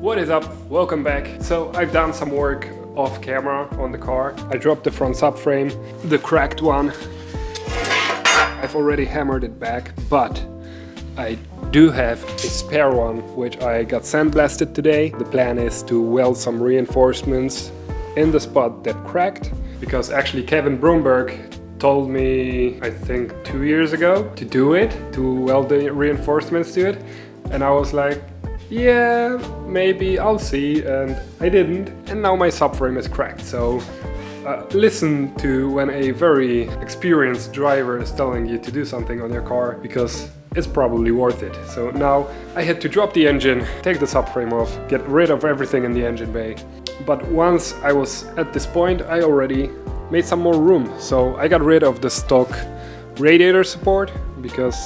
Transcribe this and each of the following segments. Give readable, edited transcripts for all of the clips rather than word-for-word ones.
What is up? Welcome back. So I've done some work off camera on the car. I dropped the front subframe, the cracked one. I've already hammered it back, but I do have a spare one which I got sandblasted today. The plan is to weld some reinforcements in the spot that cracked, because actually Kevin Bromberg told me, I think 2 years ago, to do it, to weld the reinforcements to it, and I was like, yeah, maybe I'll see, and I didn't, and now my subframe is cracked. So listen to when a very experienced driver is telling you to do something on your car, because it's probably worth it. So now I had to drop the engine, take the subframe off, get rid of everything in the engine bay. But once I was at this point, I already made some more room. So I got rid of the stock radiator support because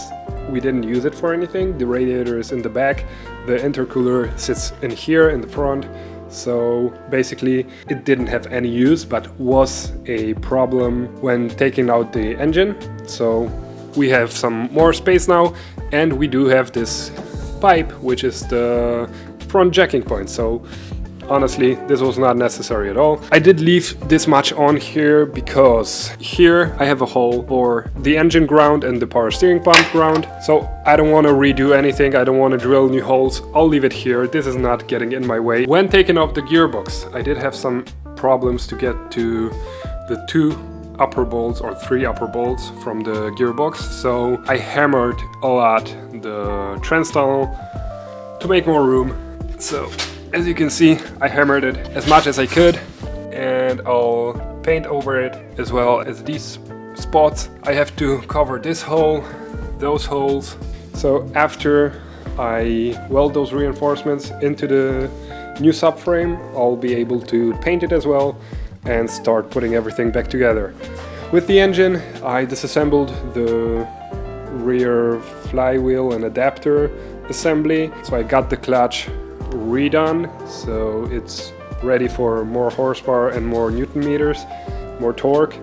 we didn't use it for anything. The radiator is in the back, the intercooler sits in here in the front. So basically it didn't have any use, but was a problem when taking out the engine. So we have some more space now, and we do have this pipe, which is the front jacking point. So honestly, this was not necessary at all. I did leave this much on here because here I have a hole for the engine ground and the power steering pump ground. So I don't want to redo anything. I don't want to drill new holes. I'll leave it here. This is not getting in my way. When taking off the gearbox, I did have some problems to get to the two upper bolts or three upper bolts from the gearbox. So I hammered a lot the trans tunnel to make more room. So as you can see, I hammered it as much as I could, and I'll paint over it as well as these spots. I have to cover this hole, those holes. So after I weld those reinforcements into the new subframe, I'll be able to paint it as well and start putting everything back together. With the engine, I disassembled the rear flywheel and adapter assembly. So I got the clutch redone, so it's ready for more horsepower and more Newton meters, more torque.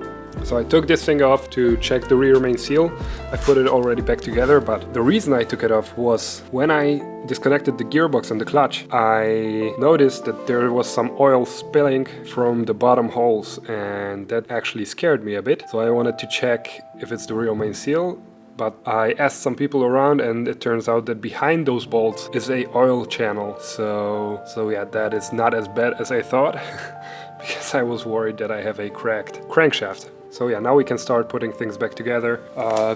So I took this thing off to check the rear main seal. I put it already back together, but the reason I took it off was when I disconnected the gearbox and the clutch, I noticed that there was some oil spilling from the bottom holes, and that actually scared me a bit. So I wanted to check if it's the rear main seal. But I asked some people around, and it turns out that behind those bolts is a oil channel. So yeah, that is not as bad as I thought because I was worried that I have a cracked crankshaft. So yeah, now we can start putting things back together.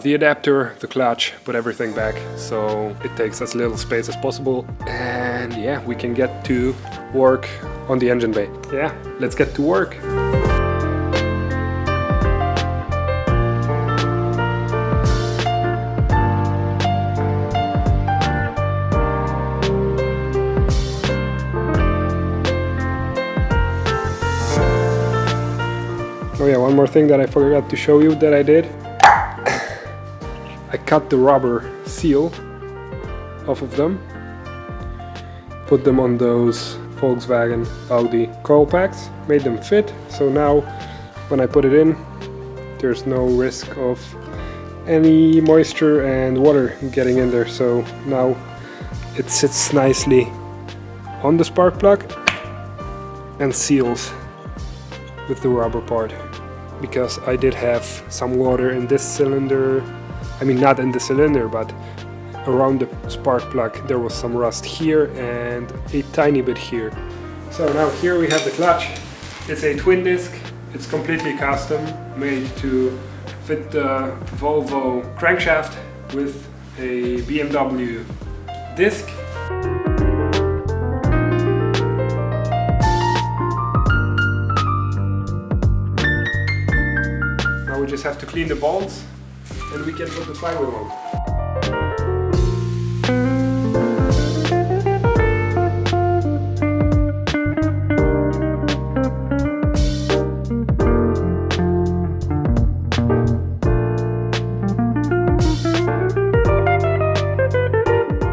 The adapter, the clutch, put everything back so it takes as little space as possible. And yeah, we can get to work on the engine bay. Yeah, let's get to work. Oh yeah, one more thing that I forgot to show you that I did. I cut the rubber seal off of them, put them on those Volkswagen Audi coil packs, made them fit, so now when I put it in, there's no risk of any moisture and water getting in there. So now it sits nicely on the spark plug and seals with the rubber part, because I did have some water in this cylinder. I mean, not in the cylinder, but around the spark plug there was some rust here and a tiny bit here. So now here we have the clutch. It's a twin disc. It's completely custom, made to fit the Volvo crankshaft with a BMW disc. We just have to clean the bolts and we can put the flywheel on.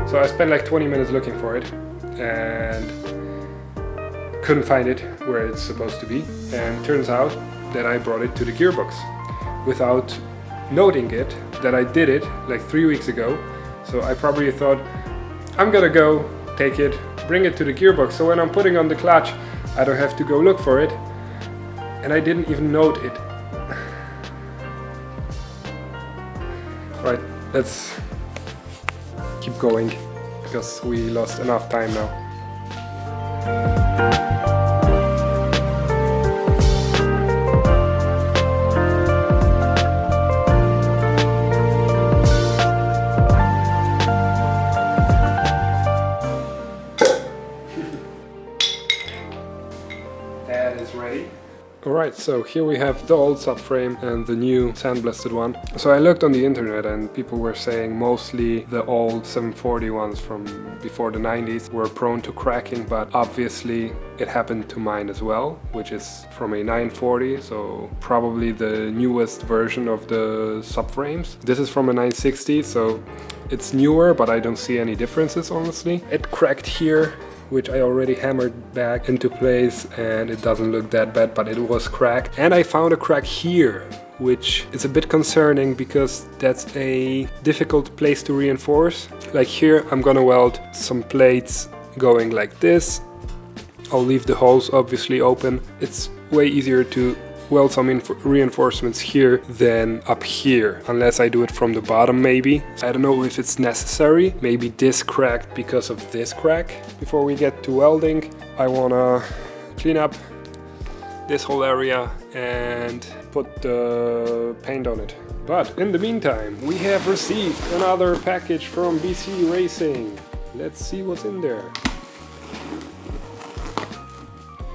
So I spent like 20 minutes looking for it and couldn't find it where it's supposed to be, and turns out that I brought it to the gearbox without noting it, that I did it like 3 weeks ago. So I probably thought, I'm gonna go take it, bring it to the gearbox, so when I'm putting on the clutch, I don't have to go look for it. And I didn't even note it. Right, let's keep going, because we lost enough time now. That is ready. Alright, so here we have the old subframe and the new sandblasted one. So I looked on the internet and people were saying mostly the old 740 ones from before the 90s were prone to cracking, but obviously it happened to mine as well, which is from a 940, so probably the newest version of the subframes. This is from a 960, so it's newer, but I don't see any differences honestly. It cracked here, which I already hammered back into place, and it doesn't look that bad, but it was cracked. And I found a crack here, which is a bit concerning because that's a difficult place to reinforce. Like here, I'm gonna weld some plates going like this. I'll leave the holes obviously open. It's way easier to weld some reinforcements here than up here, unless I do it from the bottom maybe. I don't know if it's necessary. Maybe this cracked because of this crack. Before we get to welding, I wanna clean up this whole area and put the paint on it. But in the meantime, we have received another package from BC Racing. Let's see what's in there.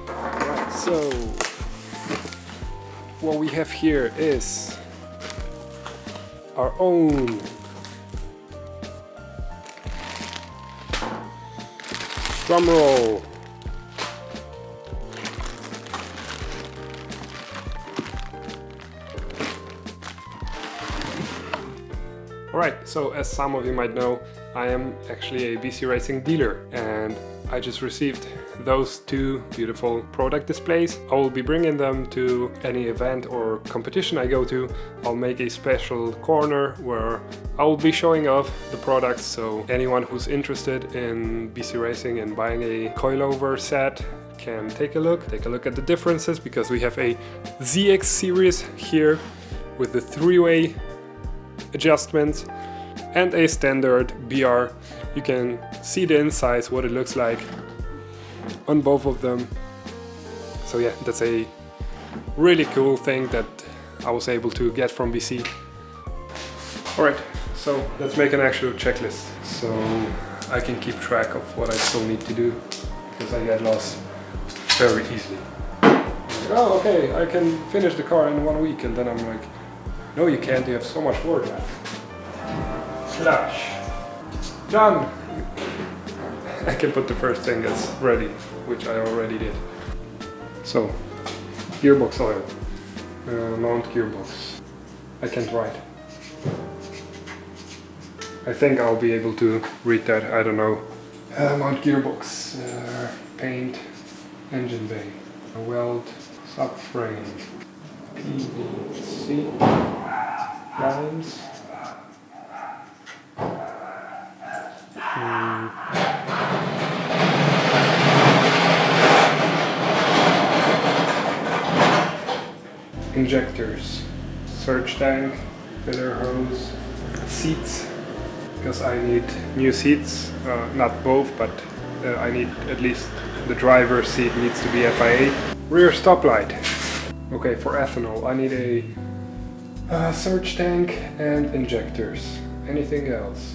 Right, so what we have here is our own drum roll. Alright, so as some of you might know, I am actually a BC Racing dealer, and I just received those two beautiful product displays. I will be bringing them to any event or competition I go to. I'll make a special corner where I will be showing off the products, so anyone who's interested in BC Racing and buying a coilover set can take a look at the differences, because we have a ZX series here with the three-way adjustments and a standard BR. You can see the insides, what it looks like on both of them. So yeah, that's a really cool thing that I was able to get from BC. Alright, so let's make an actual checklist so I can keep track of what I still need to do, because I get lost very easily. Oh, okay, I can finish the car in 1 week, and then I'm like, no you can't, you have so much work left. Clutch. Done! I can put the first thing that's ready, which I already did. So, gearbox oil. Mount gearbox. I can't write. I think I'll be able to read that, I don't know. Mount gearbox. Paint. Engine bay. Weld. Subframe. PVC. Lines. Injectors, surge tank, filler hose, seats, because I need new seats, not both, but I need at least the driver's seat needs to be FIA. Rear stoplight. Okay, for ethanol I need a surge tank and injectors. Anything else?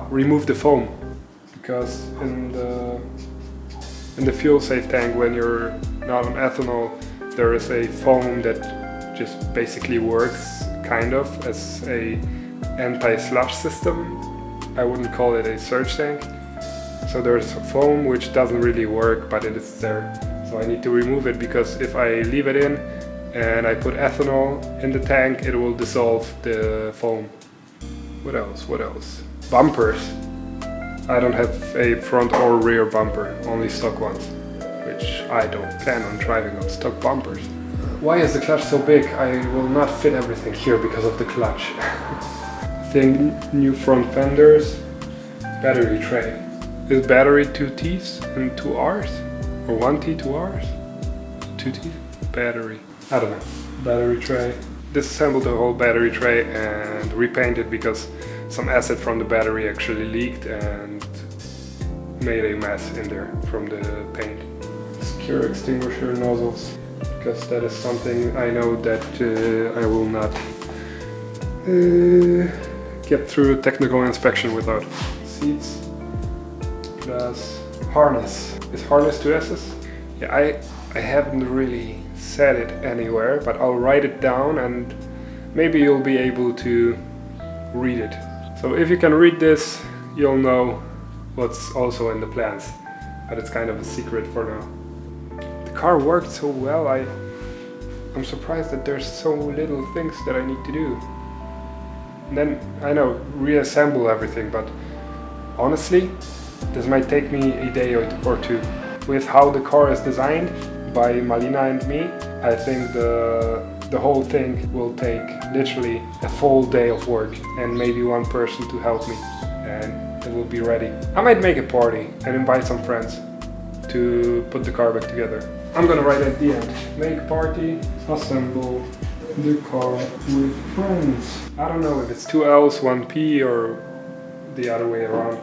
Remove the foam, because in the fuel safe tank, when you're not on ethanol, there is a foam that just basically works kind of as a anti-slush system. I wouldn't call it a surge tank. So there's a foam which doesn't really work, but it is there. So I need to remove it, because if I leave it in and I put ethanol in the tank, it will dissolve the foam. What else? What else? Bumpers. I don't have a front or rear bumper, only stock ones, which I don't plan on driving on stock bumpers. Why is the clutch so big? I will not fit everything here because of the clutch. I think new front fenders, battery tray, Is battery 2 T's and 2 R's? Or 1 T, 2 R's? 2 T's? Battery. I don't know. Battery tray. Disassembled the whole battery tray and repainted because some acid from the battery actually leaked and made a mess in there from the paint. Secure extinguisher nozzles, because that is something I know that I will not get through technical inspection without. Seats, glass, harness. Is harness 2 S's? Yeah, I haven't really said it anywhere, but I'll write it down and maybe you'll be able to read it. So if you can read this, you'll know what's also in the plans, but it's kind of a secret for now. The car worked so well, I'm surprised that there's so little things that I need to do. And then, I know, reassemble everything, but honestly, this might take me a day or two. With how the car is designed by Malina and me, I think the whole thing will take literally a full day of work and maybe one person to help me, and it will be ready. I might make a party and invite some friends to put the car back together. I'm gonna write at the end. Make party, assemble the car with friends. I don't know if it's 2 L's, 1 P or the other way around.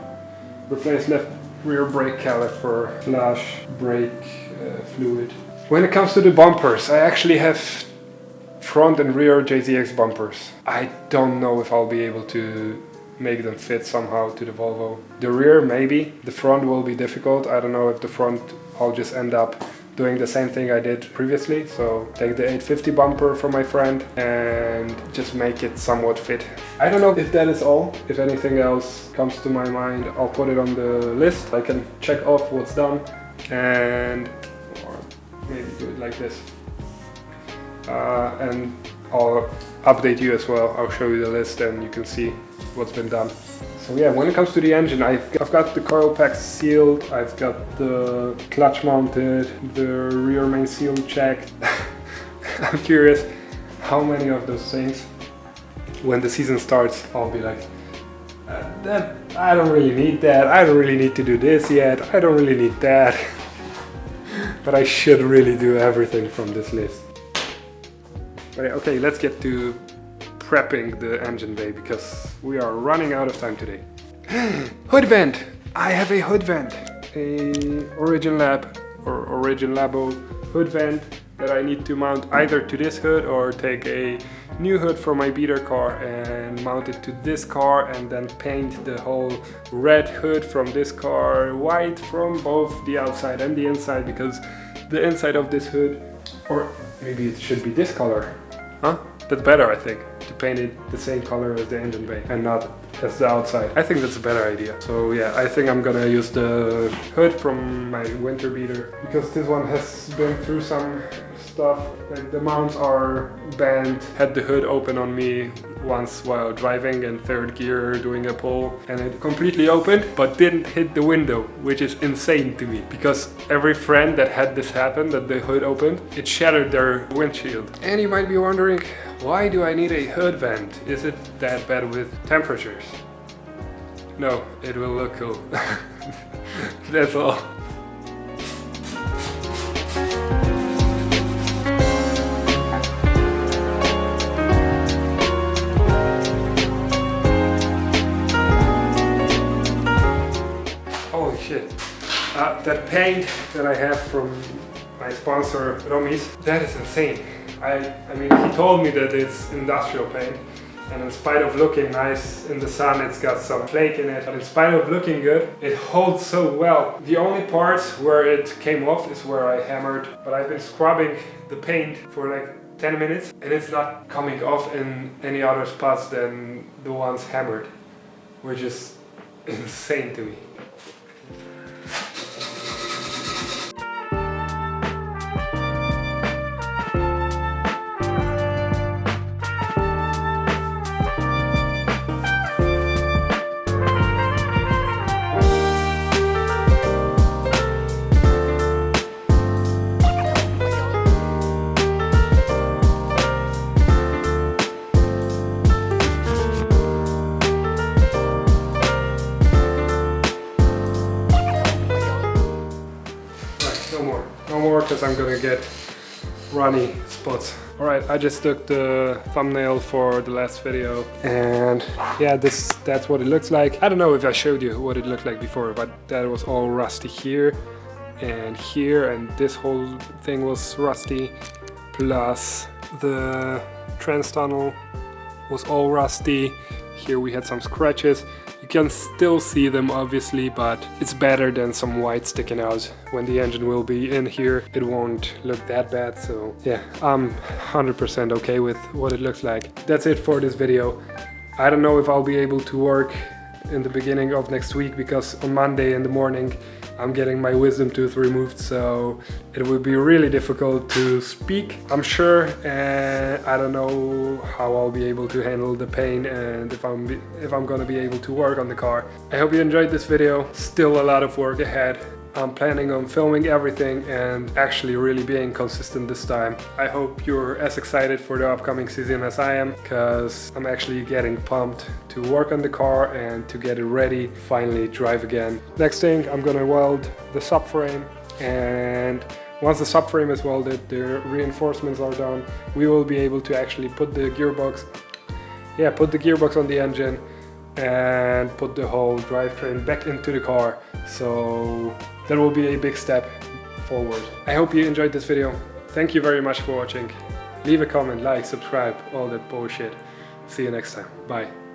Replace left rear brake caliper, flash brake fluid. When it comes to the bumpers, I actually have front and rear JZX bumpers. I don't know if I'll be able to make them fit somehow to the Volvo. The rear maybe, the front will be difficult. I don't know if the front I'll just end up doing the same thing I did previously. So take the 850 bumper from my friend and just make it somewhat fit. I don't know if that is all. If anything else comes to my mind, I'll put it on the list. I can check off what's done and or maybe do it like this. And I'll update you as well. I'll show you the list and you can see what's been done. So yeah, when it comes to the engine, I've got the coil packs sealed, I've got the clutch mounted, the rear main seal checked. I'm curious how many of those things, when the season starts, I'll be like, I don't really need that, I don't really need to do this yet, I don't really need that. But I should really do everything from this list. But yeah, okay, let's get to prepping the engine bay because we are running out of time today. Hood vent! I have a hood vent. A Origin Lab or Origin Labo hood vent that I need to mount either to this hood or take a new hood for my beater car and mount it to this car and then paint the whole red hood from this car white from both the outside and the inside, because the inside of this hood, or maybe it should be this color. Huh? That's better, I think, to paint it the same color as the engine bay and not as the outside. I think that's a better idea. So yeah, I think I'm gonna use the hood from my winter beater because this one has been through some stuff. Like the mounts are bent. Had the hood open on me once while driving in third gear doing a pull, and it completely opened but didn't hit the window, which is insane to me because every friend that had this happen, that the hood opened, it shattered their windshield. And you might be wondering, why do I need a hood vent? Is it that bad with temperatures? No, it will look cool. That's all. Holy shit. That paint that I have from my sponsor Romis, that is insane. I mean, he told me that it's industrial paint, and in spite of looking nice in the sun, it's got some flake in it, but in spite of looking good, it holds so well. The only parts where it came off is where I hammered, but I've been scrubbing the paint for like 10 minutes and it's not coming off in any other spots than the ones hammered, which is insane to me. No more, because I'm gonna get runny spots. Alright, I just took the thumbnail for the last video, and yeah, that's what it looks like. I don't know if I showed you what it looked like before, but that was all rusty here, and this whole thing was rusty, plus the trans tunnel was all rusty. Here we had some scratches. You can still see them obviously, but it's better than some white sticking out. When the engine will be in here, it won't look that bad. So yeah, I'm 100% okay with what it looks like. That's it for this video. I don't know if I'll be able to work in the beginning of next week, because on Monday in the morning I'm getting my wisdom tooth removed, so it will be really difficult to speak, I'm sure, and I don't know how I'll be able to handle the pain and if I'm gonna be able to work on the car. I hope you enjoyed this video. Still a lot of work ahead. I'm planning on filming everything and actually really being consistent this time. I hope you're as excited for the upcoming season as I am, because I'm actually getting pumped to work on the car and to get it ready, finally drive again. Next thing, I'm gonna weld the subframe, and once the subframe is welded, the reinforcements are done, we will be able to actually put the gearbox on the engine and put the whole drivetrain back into the car. So that will be a big step forward. I hope you enjoyed this video. Thank you very much for watching. Leave a comment, like, subscribe, all that bullshit. See you next time. Bye.